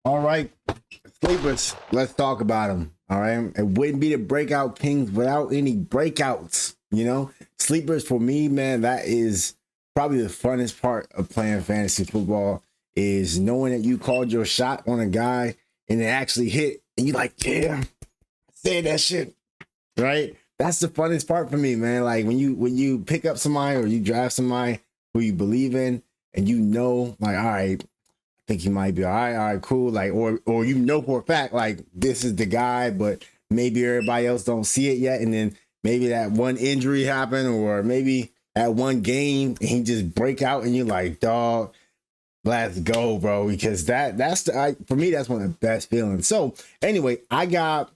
All right, sleepers. Let's talk about them. All right, it wouldn't be the breakout kings without any breakouts. Sleepers for me, man. That is probably the funnest part of playing fantasy football is knowing that you called your shot on a guy and it actually hit, and you like, damn, I said that shit, right? That's the funnest part for me, man. Like when you pick up somebody or you draft somebody who you believe in, and like, all right, think he might be all right, cool. Like, or for a fact, like this is the guy, but maybe everybody else don't see it yet. And then maybe that one injury happened, or maybe that one game and he just break out and you're like, dog, let's go, bro. Because for me, that's one of the best feelings. So anyway, I got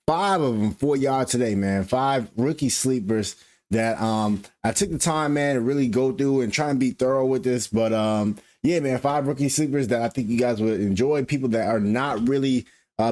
five of them for y'all today, man. Five rookie sleepers that I took the time, man, to really go through and try and be thorough with this. But yeah, man, five rookie sleepers that I think you guys would enjoy. People that are not really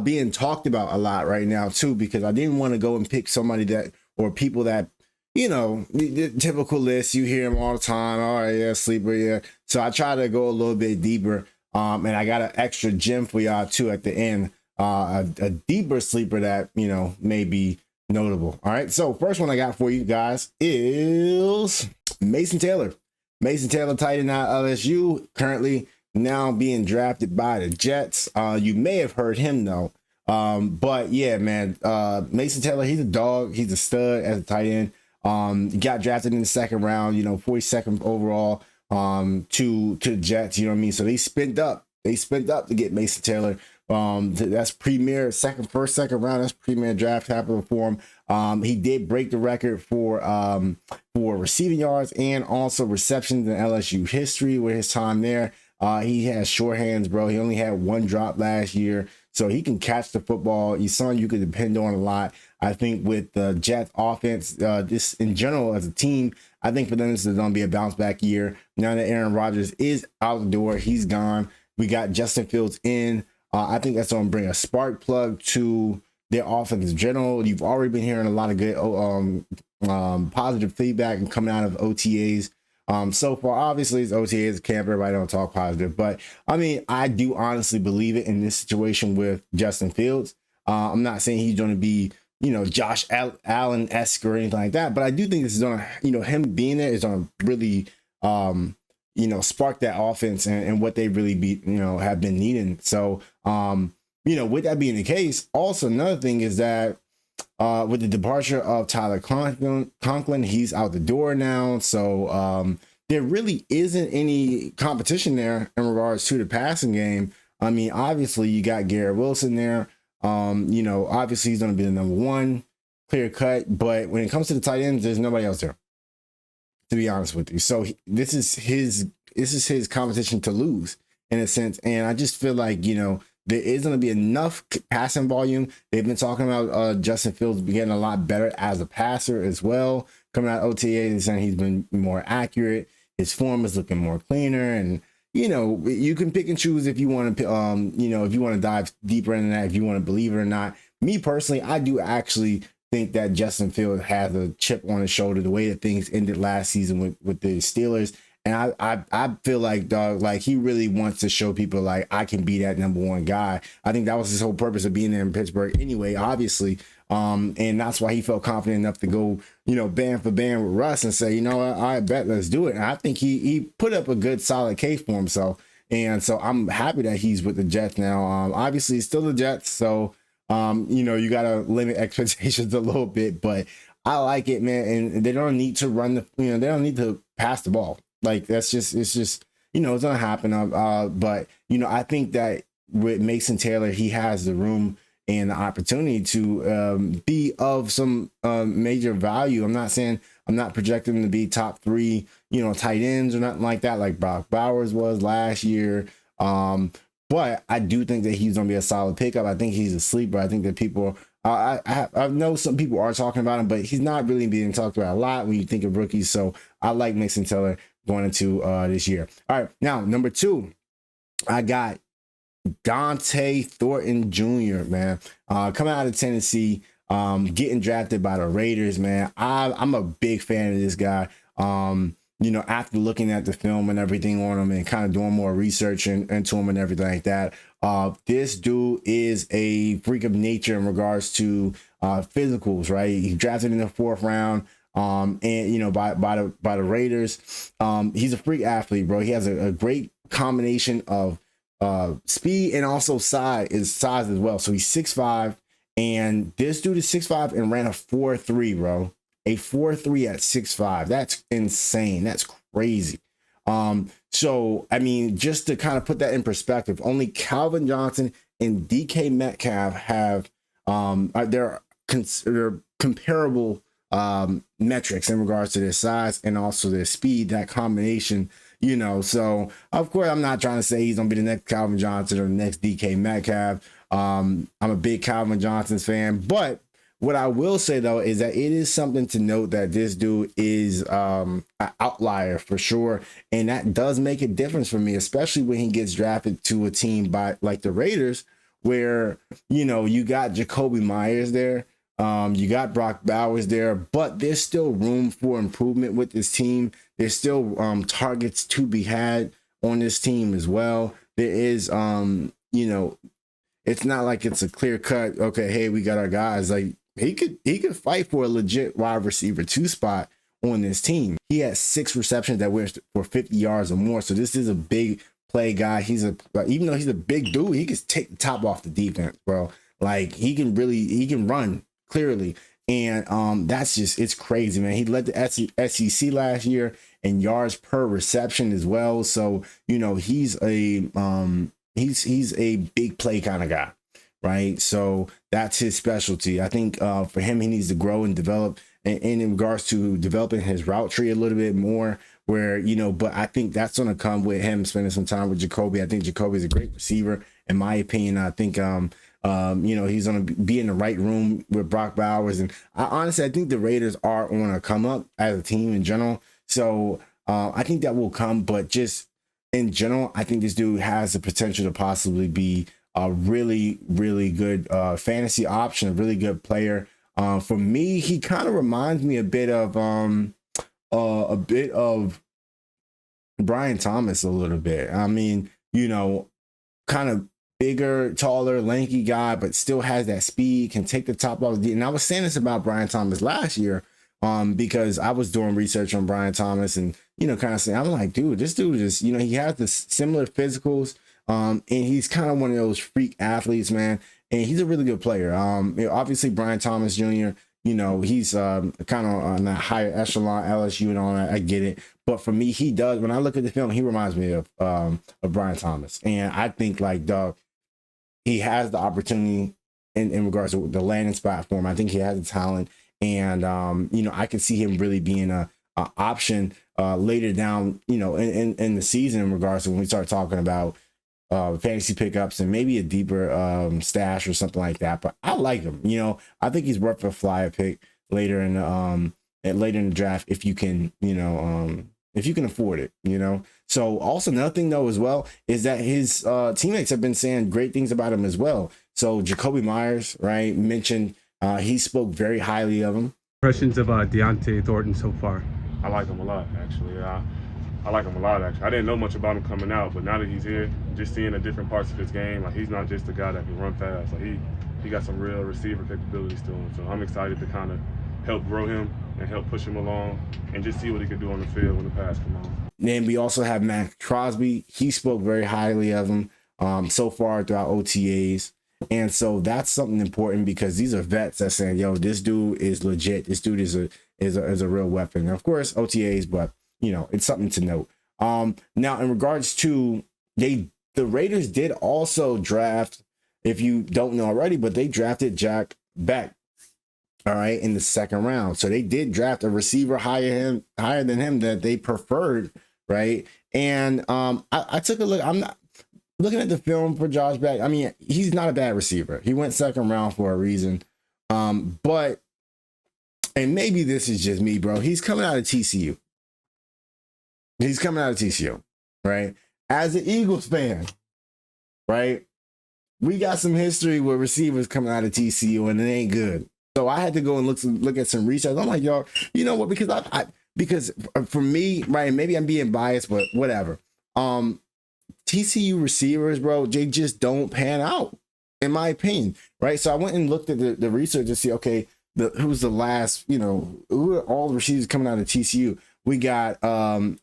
being talked about a lot right now, too, because I didn't want to go and pick somebody or people that, the typical list. You hear them all the time. All right, yeah, sleeper, yeah. So I try to go a little bit deeper. And I got an extra gem for y'all, too, at the end. A deeper sleeper that, may be notable. All right. So first one I got for you guys is Mason Taylor. Mason Taylor, tight end at LSU, currently now being drafted by the Jets. You may have heard him though. But yeah, man, Mason Taylor, he's a dog. He's a stud as a tight end. Got drafted in the second round, 42nd overall to the Jets. You know what I mean? So they spent up. To get Mason Taylor. That's premier second round. That's premier draft capital for him. He did break the record for receiving yards and also receptions in LSU history with his time there. He has short hands, bro. He only had one drop last year, so he can catch the football. He's someone you can depend on a lot. I think with the Jets offense, just in general as a team, I think for them this is going to be a bounce back year. Now that Aaron Rodgers is out the door, he's gone. We got Justin Fields in. I think that's going to bring a spark plug to their offense in general. You've already been hearing a lot of good positive feedback and coming out of OTAs. So far, obviously, it's OTAs camp. Everybody don't talk positive, but I mean, I do honestly believe it in this situation with Justin Fields. I'm not saying he's going to be, Josh Allen-esque or anything like that, but I do think this is going to, him being there is going to really, spark that offense and what they really have been needing. So, with that being the case, also another thing is that with the departure of Tyler Conklin, he's out the door now. So there really isn't any competition there in regards to the passing game. I mean, obviously you got Garrett Wilson there. Obviously he's going to be the number one, clear cut. But when it comes to the tight ends, there's nobody else there, to be honest with you. So this is his competition to lose in a sense. And I just feel like, there is going to be enough passing volume. They've been talking about Justin Fields getting a lot better as a passer as well. Coming out of OTA and saying he's been more accurate. His form is looking more cleaner. And, you can pick and choose if you want to, if you want to dive deeper into that, if you want to believe it or not. Me personally, I do actually think that Justin Fields has a chip on his shoulder, the way that things ended last season with the Steelers. And I feel like, dog, like he really wants to show people like I can be that number one guy. I think that was his whole purpose of being there in Pittsburgh anyway, obviously. And that's why he felt confident enough to go, band for band with Russ and say, what, I bet, let's do it. And I think he put up a good solid case for himself. And so I'm happy that he's with the Jets now. Obviously it's still the Jets. So, you got to limit expectations a little bit, but I like it, man. And they don't need to they don't need to pass the ball. Like it's just, it's gonna happen. But I think that with Mason Taylor, he has the room and the opportunity to be of some major value. I'm not projecting him to be top three, tight ends or nothing like that, like Brock Bowers was last year. But I do think that he's gonna be a solid pickup. I think he's a sleeper. I think that people I know some people are talking about him, but he's not really being talked about a lot when you think of rookies. So I like Mason Taylor going into this year. All right, now number two, I got Dante Thornton Jr. Man, coming out of Tennessee, getting drafted by the Raiders. Man, I'm a big fan of this guy. you know, after looking at the film and everything on him and kind of doing more research into him and everything like that, this dude is a freak of nature in regards to physicals, right? He drafted in the 4th round. And you know, by the Raiders. He's a freak athlete, bro. He has a great combination of speed and also size as well. So he's 6'5", and this dude is 6'5" and ran a 4.3, bro. A 4.3 at 6'5". That's insane. That's crazy. So I mean, just to kind of put that in perspective, only Calvin Johnson and DK Metcalf have they're comparable metrics in regards to their size and also their speed, that combination, you know. So of course I'm not trying to say he's gonna be the next Calvin Johnson or the next DK Metcalf. I'm a big Calvin Johnson's fan, but what I will say though is that it is something to note that this dude is an outlier for sure, and that does make a difference for me, especially when he gets drafted to a team by like the Raiders, where, you know, you got Jacoby Myers there. You got Brock Bowers there, but there's still room for improvement with this team. There's still targets to be had on this team as well. There is, you know, it's not like it's a clear cut, okay, hey, we got our guys. Like he could fight for a legit wide receiver 2 spot on this team. He has 6 receptions that went for 50 yards or more. So this is a big play guy. Even though he's a big dude, he can take the top off the defense, bro. Like he can run clearly. And that's just, it's crazy, man. He led the SEC last year in yards per reception as well. So, you know, he's a big play kind of guy, right? So that's his specialty. I think for him, he needs to grow and develop in regards to developing his route tree a little bit more, where, you know, but I think that's going to come with him spending some time with Jacoby. I think Jacoby is a great receiver, in my opinion. I think, you know, he's going to be in the right room with Brock Bowers. And I think the Raiders are on a come up as a team in general. So I think that will come, but just in general, I think this dude has the potential to possibly be a really, really good fantasy option, a really good player. For me, he kind of reminds me a bit of Brian Thomas a little bit. I mean, you know, kind of bigger, taller, lanky guy, but still has that speed, can take the top off. And I was saying this about Brian Thomas last year, because I was doing research on Brian Thomas and, you know, kind of saying, I'm like, dude, this dude is, you know, he has the similar physicals, and he's kind of one of those freak athletes, man. And he's a really good player. You know, obviously Brian Thomas Jr., you know, he's kind of on that higher echelon, LSU and all that. I get it. But for me, he does, when I look at the film, he reminds me of Brian Thomas. And I think, like, dog, he has the opportunity in regards to the landing spot for him. I think he has the talent. And, you know, I can see him really being a option later down, you know, in the season, in regards to when we start talking about fantasy pickups and maybe a deeper stash or something like that. But I like him. You know, I think he's worth a flyer pick later in the draft, if you can, you know, if you can afford it, you know. So also another thing though as well is that his teammates have been saying great things about him as well. So Jacoby Myers, right, mentioned he spoke very highly of him. Impressions of Dante Thornton so far? I like him a lot, actually. I like him a lot, actually. I didn't know much about him coming out, but now that he's here, just seeing the different parts of his game, like, he's not just a guy that can run fast. Like, he got some real receiver capabilities to him. So I'm excited to kind of help grow him and help push him along and just see what he can do on the field when the pass come on. Then we also have Max Crosby. He spoke very highly of him so far throughout OTAs. And so that's something important, because these are vets that saying, yo, this dude is legit. This dude is a real weapon. And of course, OTAs, but, you know, it's something to note. Now, in regards to, the Raiders did also draft, if you don't know already, but they drafted Jack Beck, all right, in the 2nd round. So they did draft a receiver higher than him that they preferred, right? And I took a look. I'm not looking at the film for Josh Beck. I mean, he's not a bad receiver. He went 2nd round for a reason. But, and maybe this is just me, bro, he's coming out of TCU. He's coming out of TCU, right? As an Eagles fan, right? We got some history with receivers coming out of TCU, and it ain't good. So I had to go and look at some research. I'm like, y'all, you know what? Because because for me, right, maybe I'm being biased, but whatever. TCU receivers, bro, they just don't pan out, in my opinion, right? So I went and looked at the research to see, okay, who's the last, who are all the receivers coming out of TCU? We got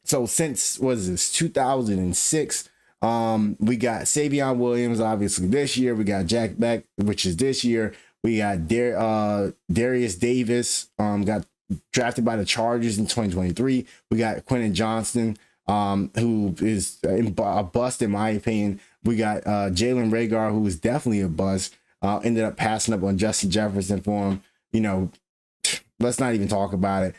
so since what is this 2006, we got Savion Williams, obviously this year. We got Jack Beck, which is this year. We got Darius Davis, got drafted by the Chargers in 2023. We got Quentin Johnston, who is a bust in my opinion. We got Jalen Reagor, who is definitely a bust. Ended up passing up on Justin Jefferson for him. Let's not even talk about it.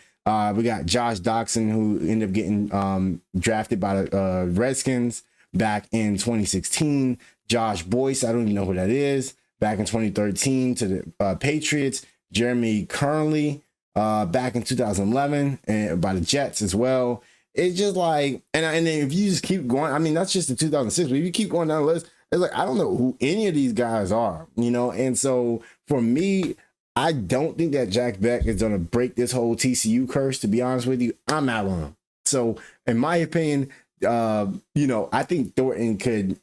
We got Josh Doxson, who ended up getting drafted by the Redskins back in 2016. Josh Boyce, I don't even know who that is, back in 2013 to the Patriots. Jeremy Kernley, back in 2011 and by the Jets as well. It's just like, and then if you just keep going, I mean, that's just in 2006, but if you keep going down the list, it's like, I don't know who any of these guys are, And so for me, I don't think that Jack Beck is going to break this whole TCU curse, to be honest with you. I'm out on him. So in my opinion, I think Thornton could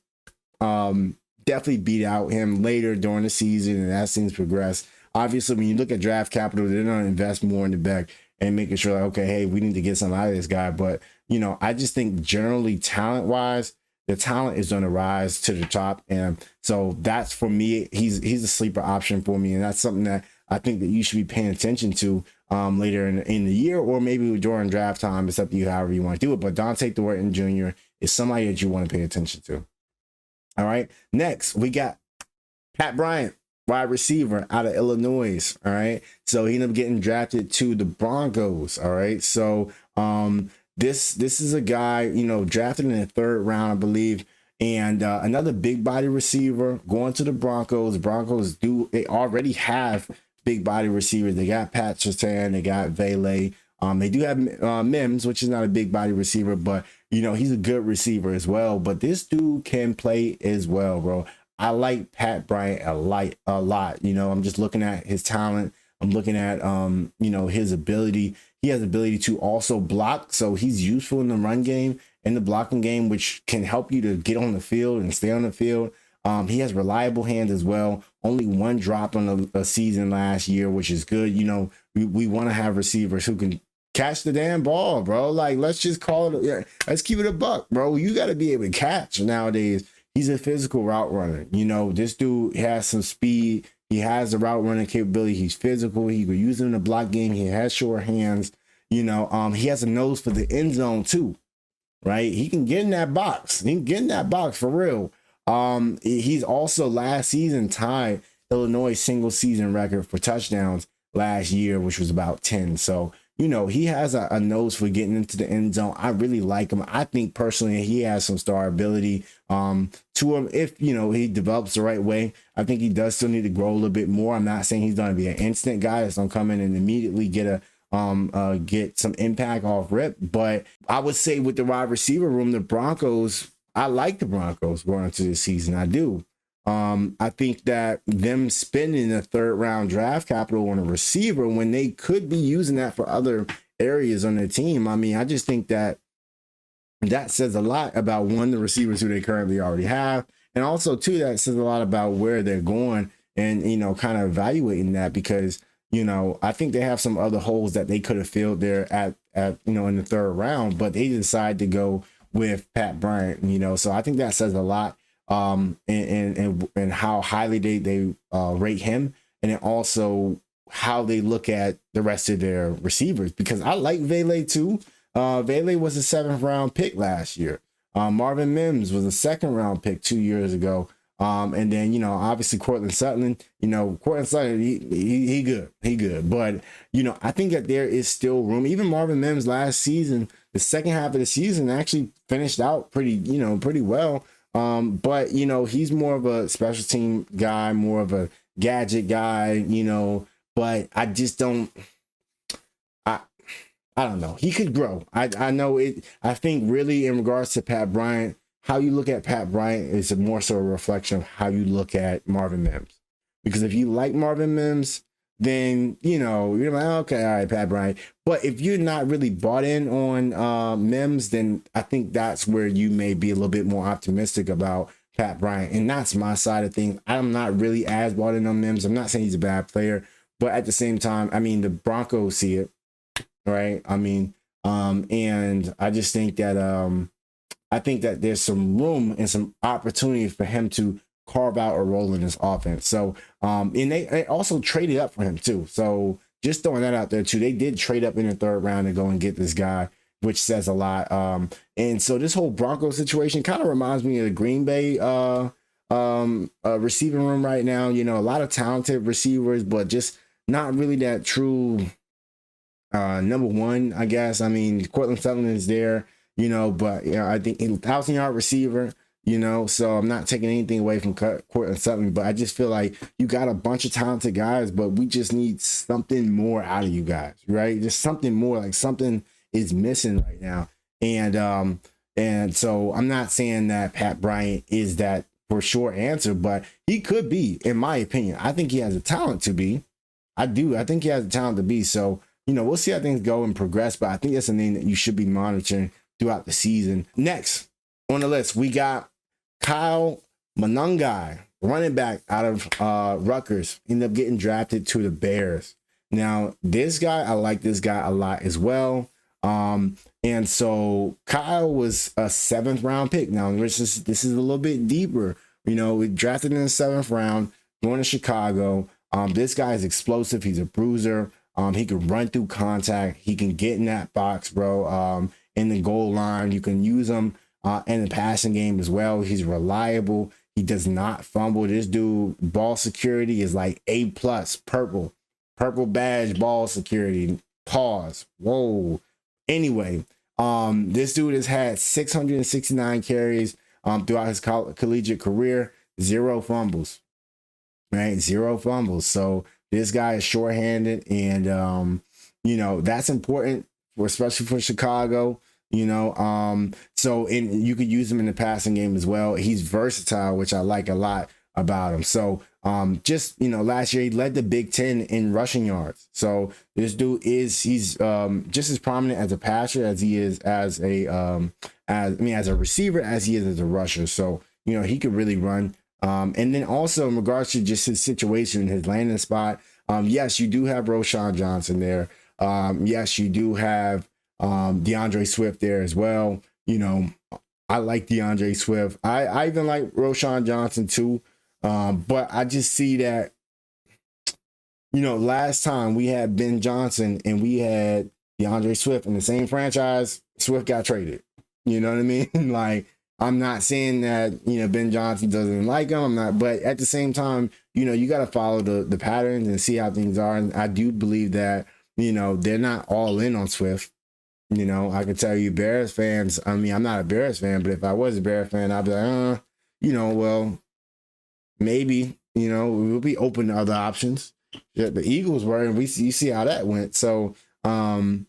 definitely beat out him later during the season and as things progress. Obviously, when you look at draft capital, they're going to invest more in the back and making sure, like, okay, hey, we need to get something out of this guy. But, I just think generally talent-wise, the talent is going to rise to the top. And so that's, for me, he's a sleeper option for me. And that's something that I think that you should be paying attention to later in the year, or maybe during draft time. It's up to you, however you want to do it. But Dante Thornton Jr. is somebody that you want to pay attention to. All right. Next, we got Pat Bryant, wide receiver out of Illinois. All right. So he ended up getting drafted to the Broncos. All right. So this is a guy, drafted in the 3rd round, I believe. And another big body receiver going to the Broncos. The Broncos they already have big body receivers. They got Pat Surtain, they got Vele. They do have Mims, which is not a big body receiver, but he's a good receiver as well. But this dude can play as well, bro. I like Pat Bryant a lot. I'm just looking at his talent. I'm looking at his ability. He has ability to also block, so he's useful in the run game and the blocking game, which can help you to get on the field and stay on the field. He has reliable hands as well. Only one drop on a season last year, which is good. We want to have receivers who can catch the damn ball, bro. Like, let's just call it. Yeah, let's keep it a buck, bro. You got to be able to catch nowadays. He's a physical route runner. This dude has some speed. He has the route running capability. He's physical. He could use him in the block game. He has short hands. He has a nose for the end zone too, right? He can get in that box. He can get in that box for real. He's also last season tied Illinois single season record for touchdowns last year, which was about 10. So, he has a nose for getting into the end zone. I really like him. I think personally he has some star ability to him if, he develops the right way. I think he does still need to grow a little bit more. I'm not saying he's going to be an instant guy that's going to come in and immediately get some impact off rip. But I would say with the wide receiver room, the Broncos, I like the Broncos going into this season. I do. I think that them spending a 3rd round draft capital on a receiver when they could be using that for other areas on their team. I mean, I just think that says a lot about, one, the receivers who they currently already have, and also, two, that says a lot about where they're going and, kind of evaluating that, because, I think they have some other holes that they could have filled there at in the 3rd round, but they decided to go with Pat Bryant, so I think that says a lot. And how highly they rate him, and then also how they look at the rest of their receivers, because I like Vele too. Vele was a 7th round pick last year. Marvin Mims was a 2nd round pick 2 years ago. And then, obviously Cortland Sutton, he good. But, I think that there is still room. Even Marvin Mims last season, the second half of the season actually finished out pretty well. But he's more of a special team guy, more of a gadget guy, but I just don't, I don't know. He could grow. I know it. I think really in regards to Pat Bryant, how you look at Pat Bryant is more so a reflection of how you look at Marvin Mims. Because if you like Marvin Mims, then you're like, okay, all right, Pat Bryant. But if you're not really bought in on Mims, then I think that's where you may be a little bit more optimistic about Pat Bryant. And that's my side of things. I'm not really as bought in on Mims. I'm not saying he's a bad player, but at the same time, I mean, the Broncos see it, right? I mean, and I just think that there's some room and some opportunity for him to carve out a role in this offense. So, and they also traded up for him too. So just throwing that out there too. They did trade up in the third round and go and get this guy, which says a lot. And so this whole Broncos situation kind of reminds me of the Green Bay receiving room right now. A lot of talented receivers, but just not really that true number one, I guess. I mean, Cortland Sutton is there, but I think 1,000-yard receiver. So I'm not taking anything away from Cortland Sutton, but I just feel like you got a bunch of talented guys, but we just need something more out of you guys, right? Just something more, like something is missing right now. And so I'm not saying that Pat Bryant is that for sure answer, but he could be, in my opinion. I think he has a talent to be. I do. I think he has a talent to be. So, we'll see how things go and progress, but I think that's a name that you should be monitoring throughout the season. Next on the list, we got Kyle Manungai, running back out of Rutgers, ended up getting drafted to the Bears. Now, this guy, I like this guy a lot as well. And so Kyle was a 7th round pick. Now, this is a little bit deeper. We drafted in the 7th round, going to Chicago. This guy is explosive. He's a bruiser. He can run through contact. He can get in that box, bro. In the goal line, you can use him in the passing game as well. He's reliable. He does not fumble. This dude, ball security is like A+, purple badge, ball security. Pause. Whoa. Anyway, this dude has had 669 carries throughout his collegiate career, 0 fumbles. Right, 0 fumbles. So this guy is shorthanded, and that's important, especially for Chicago. So you could use him in the passing game as well. He's versatile, which I like a lot about him. So last year he led the Big Ten in rushing yards. So this dude he's just as prominent as a passer as he is as a receiver as he is as a rusher. So he could really run. And then also in regards to just his situation, his landing spot, yes, you do have Roschon Johnson there. Yes, you do have DeAndre Swift there as well. I like DeAndre Swift. I even like Roschon Johnson too. But I just see that, last time we had Ben Johnson and we had DeAndre Swift in the same franchise, Swift got traded. You know what I mean? Like, I'm not saying that, Ben Johnson doesn't like him. I'm not, but at the same time, you got to follow the patterns and see how things are. And I do believe that, they're not all in on Swift. I can tell you Bears fans, I'm not a Bears fan, but if I was a Bears fan, I'd be like, well, maybe, we'll be open to other options. Yeah, the Eagles were, and you see how that went. So, and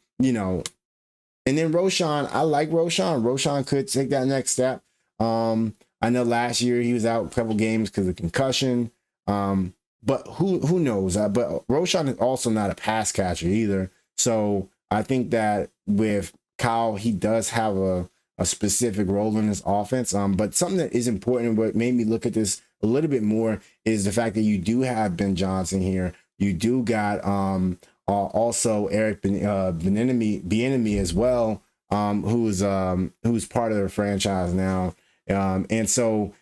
then Roschon, I like Roschon. Roschon could take that next step. I know last year he was out a couple games because of concussion. But who knows? But Roschon is also not a pass catcher either. So I think that with Kyle, he does have a specific role in this offense. But something that is important, what made me look at this a little bit more, is the fact that you do have Ben Johnson here. You do got also Eric Bieniemy as well, who's part of the franchise now. And so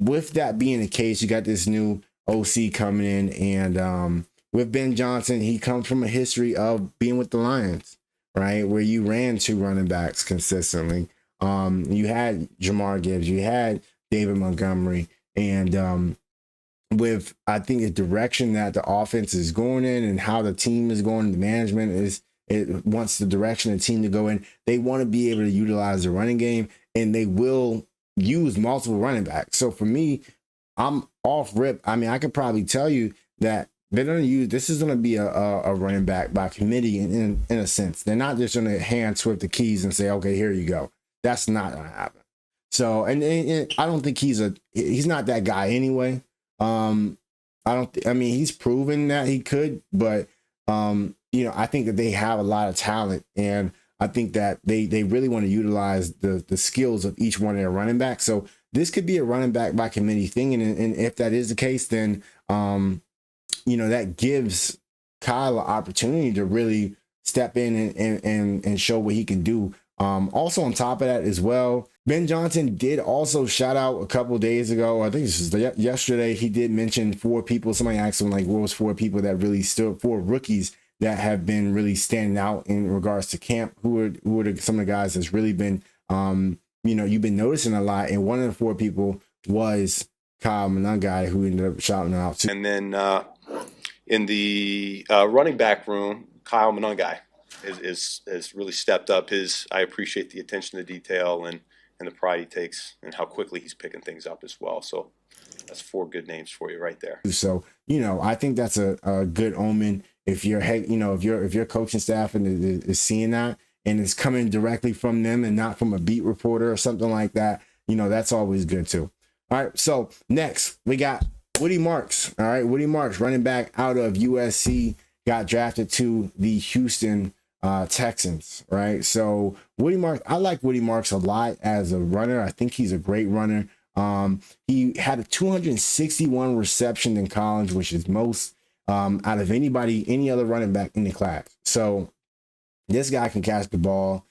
with that being the case, you got this new OC coming in, and with Ben Johnson, he comes from a history of being with the Lions, right, where you ran 2 running backs consistently. You had Jamar Gibbs, you had David Montgomery, and with, I think, the direction that the offense is going in and how the team is going, the management wants the direction of the team to go in. They want to be able to utilize the running game, and they will use multiple running backs. So for me, I'm off rip. I could probably tell you that they're going to use, this is going to be a running back by committee in a sense. They're not just going to hand Swift the keys and say, okay, here you go. That's not going to happen. So, and I don't think he's not that guy anyway. I mean, he's proven that he could, but I think that they have a lot of talent, and I think that they really want to utilize the skills of each one of their running backs. So this could be a running back by committee thing, and if that is the case, then that gives Kyle an opportunity to really step in and show what he can do. Also on top of that as well, Ben Johnson did also shout out a couple days ago, I think this was yesterday, he did mention 4 people. Somebody asked him, like, what was 4 people that really stood, 4 rookies that have been really standing out in regards to camp? Who are some of the guys that's really been, you've been noticing a lot. And one of the 4 people was Kyle Manungai, who ended up shouting out to. And then in the running back room, Kyle Manungai has really stepped up I appreciate the attention to detail and the pride he takes and how quickly he's picking things up as well. So that's 4 good names for you right there. So, I think that's a good omen. If your if your coaching staff and is seeing that and it's coming directly from them and not from a beat reporter or something like that, that's always good too. All right. So next we got Woody Marks. All right. Woody Marks, running back out of USC, got drafted to the Houston Texans, right? So Woody Marks, I like Woody Marks a lot as a runner. I think he's a great runner. He had a 261 reception in college, which is most out of any other running back in the class. So this guy can catch the ball.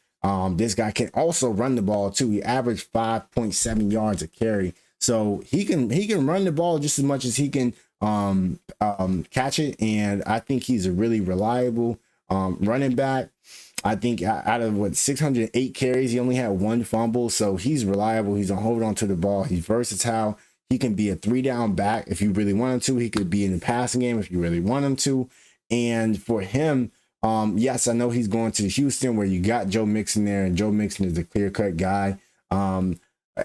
This guy can also run the ball too. He averaged 5.7 yards a carry. So he can run the ball just as much as he can catch it. And I think he's a really reliable running back. I think out of 608 carries, he only had 1 fumble. So he's reliable. He's gonna hold on to the ball. He's versatile. He can be a 3-down back if you really want him to. He could be in the passing game if you really want him to. And for him, yes, I know he's going to Houston where you got Joe Mixon there, and Joe Mixon is a clear-cut guy.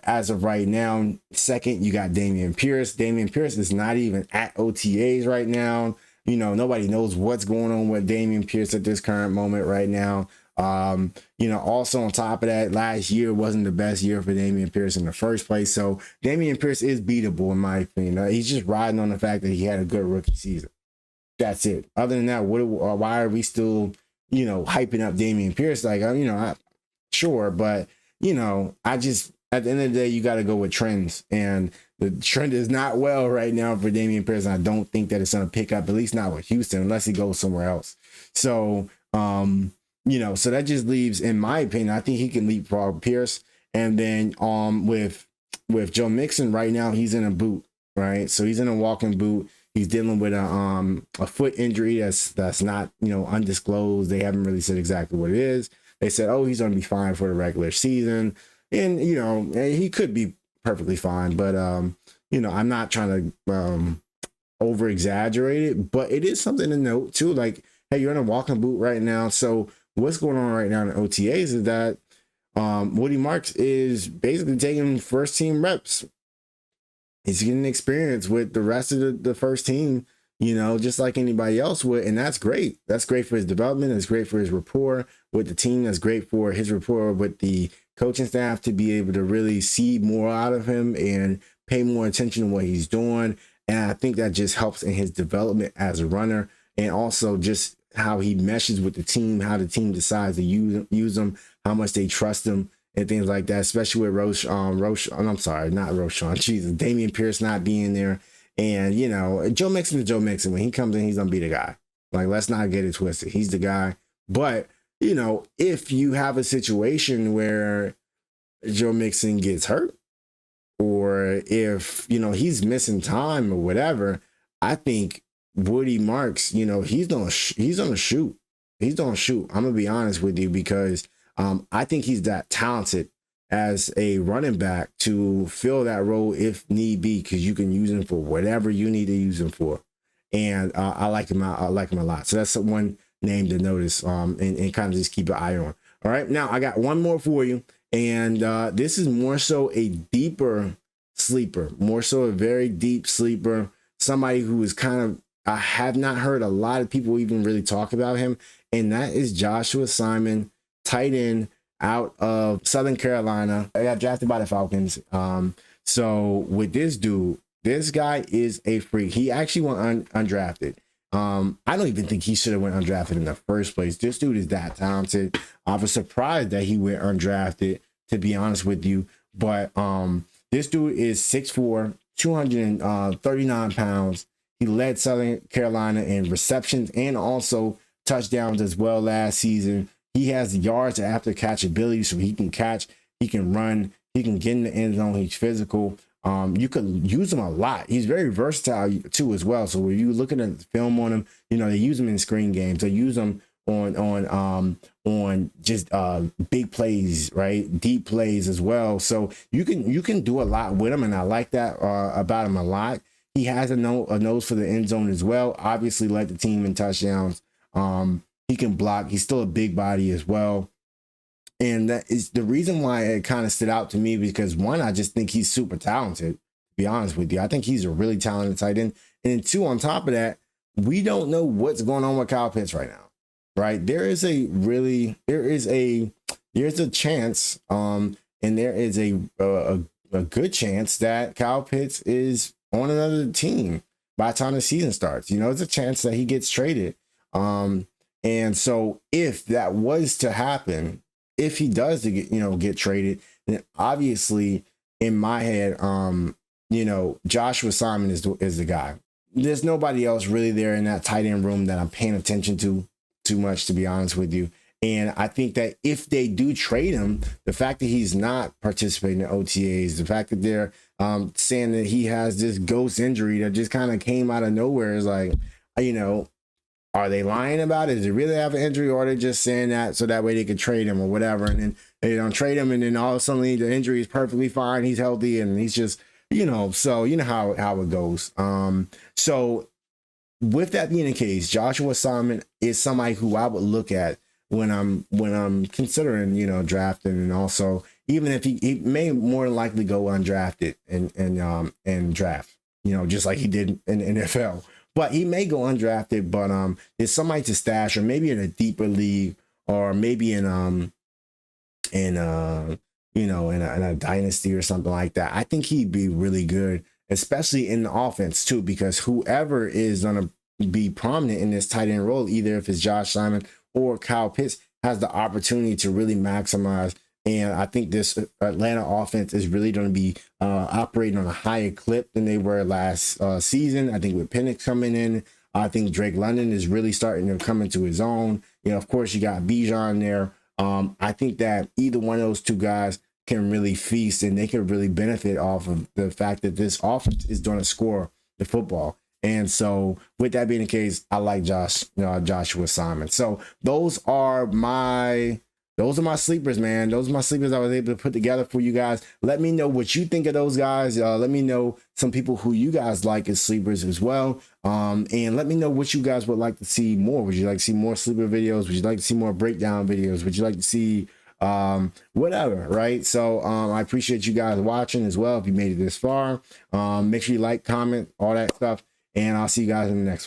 As of right now, second, you got Dameon Pierce. Dameon Pierce is not even at OTAs right now. Nobody knows what's going on with Dameon Pierce at this current moment right now. Also on top of that, last year wasn't the best year for Dameon Pierce in the first place. So Dameon Pierce is beatable in my opinion. He's just riding on the fact that he had a good rookie season. That's it. Other than that, why are we still, hyping up Dameon Pierce? Like, sure, but at the end of the day, you got to go with trends, and the trend is not well right now for Dameon Pierce. And I don't think that it's going to pick up, at least not with Houston, unless he goes somewhere else. So, so that just leaves, in my opinion, I think he can leapfrog Pierce. And then with Joe Mixon right now, he's in a boot, right? So he's in a walking boot. He's dealing with a foot injury that's not, undisclosed. They haven't really said exactly what it is. They said, oh, he's going to be fine for the regular season. And, he could be perfectly fine, but, I'm not trying to over exaggerate it, but it is something to note too. Like, hey, you're in a walking boot right now. So what's going on right now in OTAs is that Woody Marks is basically taking first team reps. He's getting experience with the rest of the first team, just like anybody else would. And that's great. That's great for his development. It's great for his rapport with the team. That's great for his rapport with the coaching staff to be able to really see more out of him and pay more attention to what he's doing. And I think that just helps in his development as a runner, and also just how he meshes with the team, how the team decides to use him, how much they trust him, and things like that, especially with Dameon Pierce not being there. And, Joe Mixon is Joe Mixon. When he comes in, he's going to be the guy. Like, let's not get it twisted. He's the guy. But, if you have a situation where Joe Mixon gets hurt, or if, he's missing time or whatever, I think Woody Marks, he's gonna shoot. He's gonna shoot. I'm gonna be honest with you, because I think he's that talented as a running back to fill that role if need be, because you can use him for whatever you need to use him for. And I like him. I like him a lot. So that's one name to notice and kind of just keep an eye on. All right, now I got one more for you, and this is more so a deeper sleeper, more so a very deep sleeper, somebody who is kind of, I have not heard a lot of people even really talk about him, and that is Joshua Simon, tight end out of Southern Carolina. I got drafted by the Falcons. So with this dude, This guy is a freak. He actually went undrafted. I don't even think he should have went undrafted in the first place. This dude is that talented. I was surprised that he went undrafted, to be honest with you. But this dude is 6'4", 239 pounds. He led Southern Carolina in receptions and also touchdowns as well last season. He has yards after catch ability, so he can catch, he can run, he can get in the end zone. He's physical. You could use him a lot. He's very versatile too as well. So when you looking at the film on him, they use him in screen games. They use him on just big plays, right? Deep plays as well. So you can do a lot with him, and I like that about him a lot. He has a nose for the end zone as well. Obviously led the team in touchdowns. He can block. He's still a big body as well. And that is the reason why it kind of stood out to me, because one, I just think he's super talented, to be honest with you. I think he's a really talented tight end. And then two, on top of that, we don't know what's going on with Kyle Pitts right now, right? There's a chance, and there is a good chance that Kyle Pitts is on another team by the time the season starts. There's a chance that he gets traded. And so if that was to happen, if he does get traded, then obviously in my head, Joshua Simon is the guy. There's nobody else really there in that tight end room that I'm paying attention to too much, to be honest with you. And I think that if they do trade him, the fact that he's not participating in OTAs, the fact that they're saying that he has this ghost injury that just kind of came out of nowhere is like, are they lying about it? Does he really have an injury, or are they just saying that so that way they could trade him or whatever? And then they don't trade him, and then all of a sudden the injury is perfectly fine. He's healthy, and he's just, so how it goes. So with that being the case, Joshua Simon is somebody who I would look at when I'm considering, drafting, and also even if he may more likely go undrafted and draft, just like he did in the NFL. But he may go undrafted, but there's somebody to stash, or maybe in a deeper league, or maybe in a dynasty or something like that. I think he'd be really good, especially in the offense too, because whoever is gonna be prominent in this tight end role, either if it's Josh Simon or Kyle Pitts, has the opportunity to really maximize. And I think this Atlanta offense is really going to be operating on a higher clip than they were last season. I think with Penix coming in, I think Drake London is really starting to come into his own. Of course, you got Bijan there. I think that either one of those two guys can really feast, and they can really benefit off of the fact that this offense is going to score the football. And so with that being the case, I like Joshua Simon. So those are my sleepers, man. Those are my sleepers I was able to put together for you guys. Let me know what you think of those guys. Let me know some people who you guys like as sleepers as well. And let me know what you guys would like to see more. Would you like to see more sleeper videos? Would you like to see more breakdown videos? Would you like to see whatever, right? So I appreciate you guys watching as well. If you made it this far, make sure you like, comment, all that stuff. And I'll see you guys in the next one.